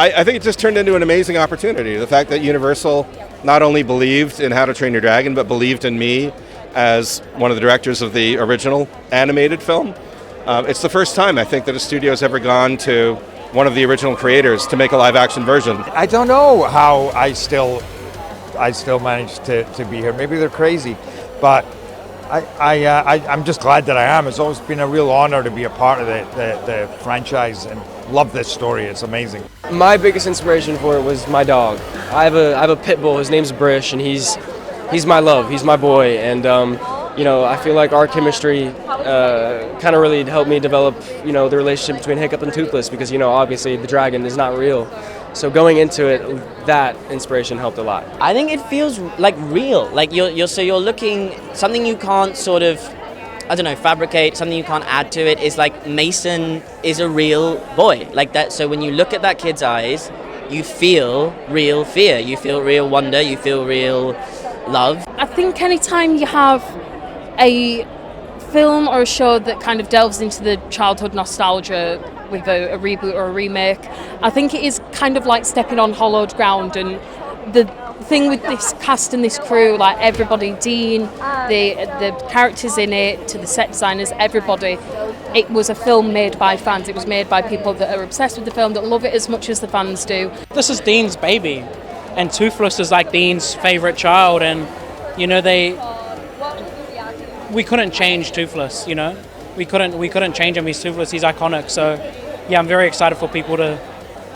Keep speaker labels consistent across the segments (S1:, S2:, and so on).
S1: I think it just turned into an amazing opportunity. The fact that Universal not only believed in How to Train Your Dragon, but believed in me as one of the directors of the original animated film. It's the first time, I think, that a studio has ever gone to one of the original creators to make a live-action version.
S2: I don't know how I still managed to be here. Maybe they're crazy, but I'm just glad that I am. It's always been a real honor to be a part of the franchise and love this story. It's amazing.
S3: My biggest inspiration for it was my dog. I have a pit bull. His name's Brish, and he's my love. He's my boy, and I feel like our chemistry kind of really helped me develop the relationship between Hiccup and Toothless, because obviously the dragon is not real. So going into it, that inspiration helped a lot.
S4: I think it feels like real. Like you're looking something you can't sort of, fabricate, something you can't add to it. Is like Mason is a real boy, like that. So when you look at that kid's eyes, you feel real fear, you feel real wonder, you feel real love.
S5: I think anytime you have a film or a show that kind of delves into the childhood nostalgia with a reboot or a remake, I think it is kind of like stepping on hollowed ground. And the thing with this cast and this crew, like everybody, Dean, the characters in it, to the set designers, everybody, it was a film made by fans. It was made by people that are obsessed with the film, that love it as much as the fans do.
S6: This is Dean's baby, and Toothless is like Dean's favorite child, and we couldn't change Toothless, we couldn't change him. He's Toothless, he's iconic. So yeah, I'm very excited for people to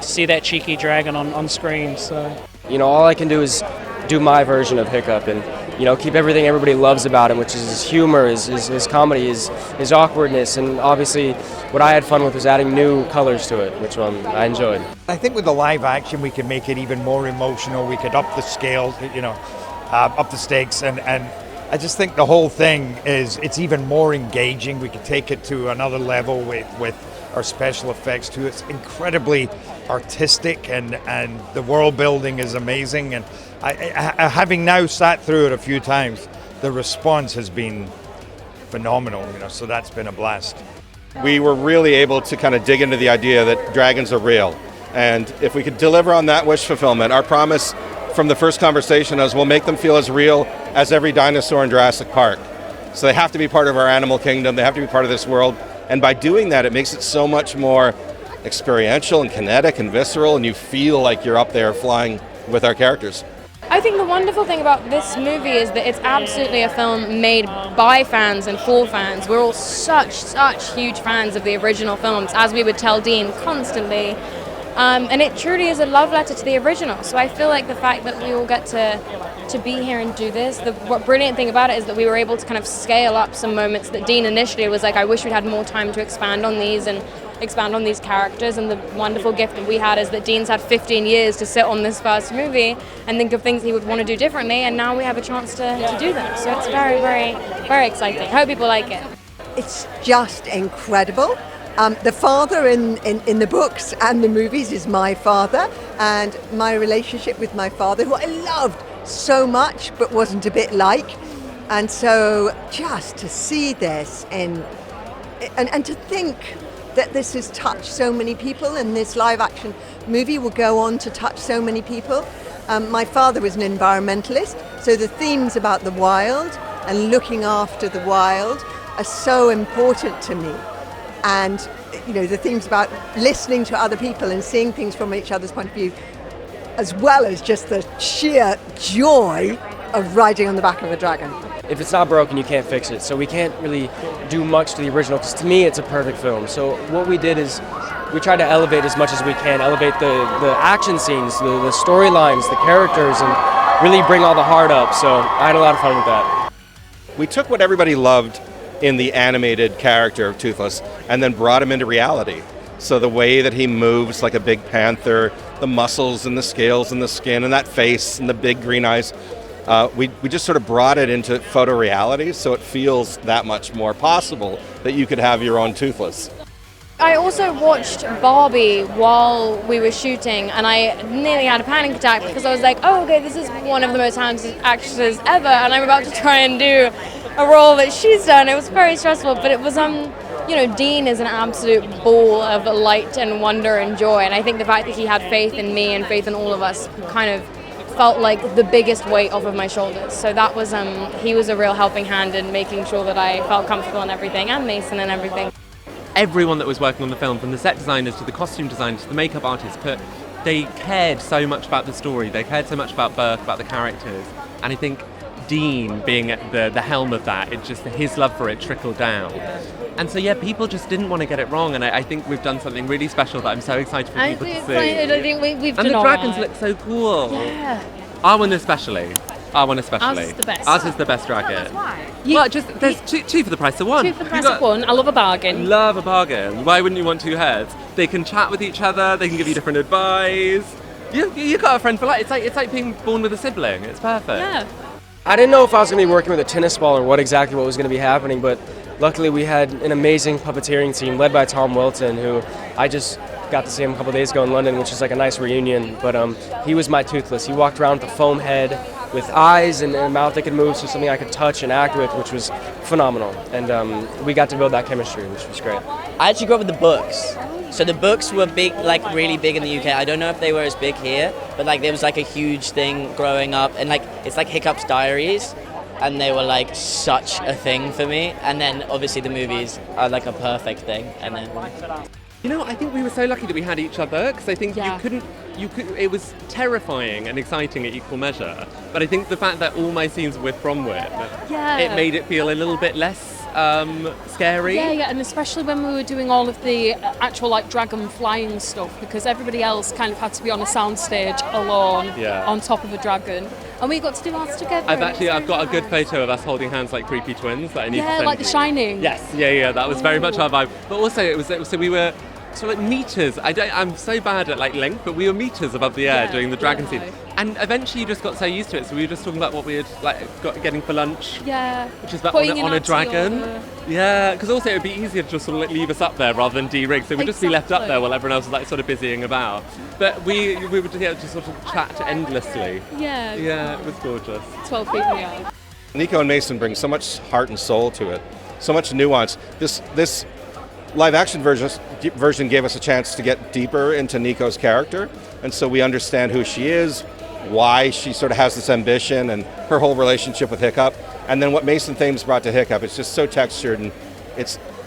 S6: see that cheeky dragon on screen. So
S3: all I can do is do my version of Hiccup, and keep everything everybody loves about him, which is his humor, his comedy, his awkwardness, and obviously what I had fun with was adding new colors to it, which I enjoyed.
S2: I think with the live action we can make it even more emotional. We could up the scale, up the stakes, and I just think the whole thing it's even more engaging. We could take it to another level with our special effects too. It's incredibly artistic, and the world building is amazing. And I having now sat through it a few times, the response has been phenomenal. So that's been a blast.
S1: We were really able to kind of dig into the idea that dragons are real, and if we could deliver on that wish fulfillment, our promise from the first conversation was we'll make them feel as real as every dinosaur in Jurassic Park. So they have to be part of our animal kingdom, they have to be part of this world, and by doing that it makes it so much more experiential and kinetic and visceral, and you feel like you're up there flying with our characters.
S5: I think the wonderful thing about this movie is that it's absolutely a film made by fans and for fans. We're all such huge fans of the original films, as we would tell Dean constantly. And it truly is a love letter to the original. So I feel like the fact that we all get to be here and do this, the brilliant thing about it is that we were able to kind of scale up some moments that Dean initially was like, I wish we'd had more time to expand on these and expand on these characters. And the wonderful gift that we had is that Dean's had 15 years to sit on this first movie and think of things he would want to do differently, and now we have a chance to do them. So it's very, very, very exciting. I hope people like it.
S7: It's just incredible. The father in the books and the movies is my father, and my relationship with my father, who I loved so much but wasn't a bit like. And so just to see this and to think that this has touched so many people, and this live action movie will go on to touch so many people. My father was an environmentalist, so the themes about the wild and looking after the wild are so important to me. And the themes about listening to other people and seeing things from each other's point of view, as well as just the sheer joy of riding on the back of a dragon.
S3: If it's not broken, you can't fix it. So we can't really do much to the original, because to me it's a perfect film. So what we did is we tried to elevate as much as we can, elevate the action scenes, the storylines, the characters, and really bring all the heart up. So I had a lot of fun with that.
S1: We took what everybody loved in the animated character of Toothless and then brought him into reality. So the way that he moves like a big panther, the muscles and the scales and the skin and that face and the big green eyes, we just sort of brought it into photoreality, so it feels that much more possible that you could have your own Toothless.
S5: I also watched Barbie while we were shooting, and I nearly had a panic attack because I was like, oh, okay, this is one of the most talented actresses ever, and I'm about to try and do a role that she's done. It was very stressful, but it was Dean is an absolute ball of light and wonder and joy, and I think the fact that he had faith in me and faith in all of us kind of felt like the biggest weight off of my shoulders. So that was, he was a real helping hand in making sure that I felt comfortable and everything, and Mason and everything.
S8: Everyone that was working on the film, from the set designers to the costume designers to the makeup artists, they cared so much about the story, they cared so much about Berk, about the characters, and I think Dean being at the helm of that, his love for it trickled down. And so people just didn't want to get it wrong, and I think we've done something really special that I'm so excited for people to see.
S5: I think we've done
S8: and the
S5: all
S8: dragons
S5: right.
S8: look so cool.
S5: Yeah.
S8: Our one especially.
S5: Ours is the best.
S8: Ours is the best dragon.
S5: Why?
S8: Well, there's two for the price of one.
S5: Two for the price of one. I love a bargain.
S8: Love a bargain. Why wouldn't you want two heads? They can chat with each other. They can give you different advice. You got a friend for life. It's like being born with a sibling. It's perfect.
S5: Yeah.
S3: I didn't know if I was going to be working with a tennis ball or what was going to be happening, but luckily we had an amazing puppeteering team led by Tom Wilton, who I just got to see him a couple days ago in London, which is like a nice reunion. But he was my Toothless. He walked around with a foam head with eyes and a mouth that could move, so something I could touch and act with, which was phenomenal. And we got to build that chemistry, which was great.
S4: I actually grew up with the books. So the books were big, like really big in the UK. I don't know if they were as big here, but like there was like a huge thing growing up, and like it's like Hiccup's Diaries, and they were like such a thing for me. And then obviously the movies are like a perfect thing. And then
S8: I think we were so lucky that we had each other, because I think it was terrifying and exciting at equal measure. But I think the fact that all my scenes were from Whip, it made it feel a little bit less scary.
S9: Yeah, and especially when we were doing all of the actual like dragon flying stuff, because everybody else kind of had to be on a soundstage alone on top of a dragon, and we got to do ours together.
S8: I've got a good photo of us holding hands like creepy twins that I need to send
S9: like
S8: you.
S9: The Shining.
S8: Yes, that was very much our vibe. But also so we were sort of like meters. I'm so bad at like length, but we were meters above the air doing the dragon scene. And eventually you just got so used to it, so we were just talking about what we had got getting for lunch.
S9: Yeah.
S8: Which is on a dragon. Yeah, because also it would be easier to just sort of like leave us up there rather than de-rig, so we'd just be left up there while everyone else was like sort of busying about. But we were able to sort of chat endlessly.
S9: Yeah.
S8: Yeah, it was gorgeous.
S9: 12 feet in the air.
S1: Nico and Mason bring so much heart and soul to it, so much nuance. This live action version gave us a chance to get deeper into Nico's character, and so we understand who she is, why she sort of has this ambition, and her whole relationship with Hiccup. And then what Mason Thames brought to Hiccup, it's just so textured, and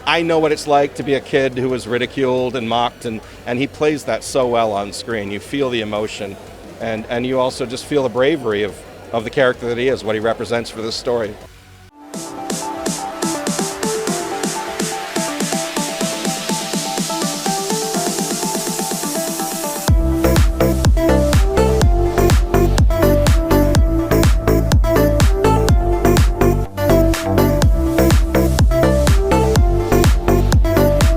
S1: I know what it's like to be a kid who was ridiculed and mocked, and he plays that so well on screen. You feel the emotion, and you also just feel the bravery of the character that he is, what he represents for this story.